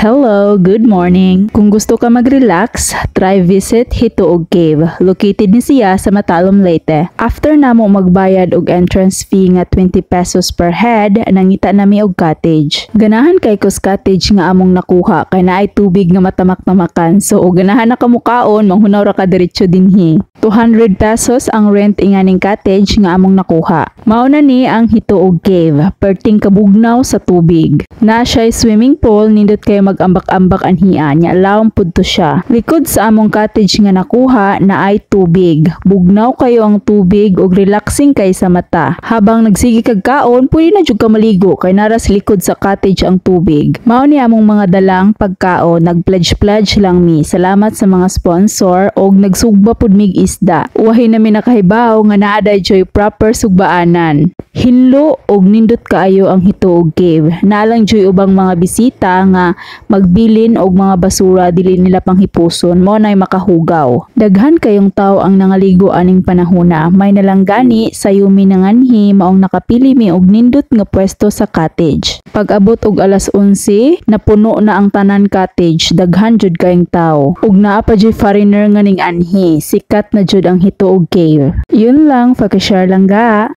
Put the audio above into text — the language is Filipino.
Hello, good morning. Kung gusto ka mag-relax, try visit Hituog Cave. Located ni siya sa Matalom, Leyte. After namo magbayad og entrance fee nga 20 pesos per head, nangita nami og cottage. Ganahan kay kos cottage nga among nakuha kay naay tubig nga matamak-tamakan. So og ganahan na kamukaon, manghunaw ra ka diretso dinhi. 200 pesos ang rent inganing cottage nga among nakuha. Mao na ni ang Hituog Cave, perting kabugnaw sa tubig. Na siya'y swimming pool, nindot kayo mag-ambak-ambak anhiya nya lawom pudto siya. Likod sa among cottage nga nakuha na ay tubig. Bugnaw kayo ang tubig ug relaxing kay sa mata. Habang nagsigi kag kaon, pwede na jud ka maligo kay nara sa likod sa cottage ang tubig. Mao ni among mga dalang pagkaon, nag-pledge lang mi. Salamat sa mga sponsor og nagsugba pud mig isda. Uwahi nami nakahibaw nga naa joy proper sugbaanan. Hinlo og nindot kaayo ang Hituog Cave. Nalang joy ubang mga bisita nga magbilin og mga basura dili nila panghipuson mo nay makahugaw. Daghan kayong tao ang nangaligo aning panahona. May nalanggani sa yumi nanganhi maong nakapili mi og nindot nga pwesto sa cottage. Pag-abot og alas 11, napuno na ang tanan cottage. Daghan jud kayong tao. Ug naa pa jud foreigner nga ning anhi. Sikat na jud ang Hituog Cave. Yun lang, pag-share lang ga.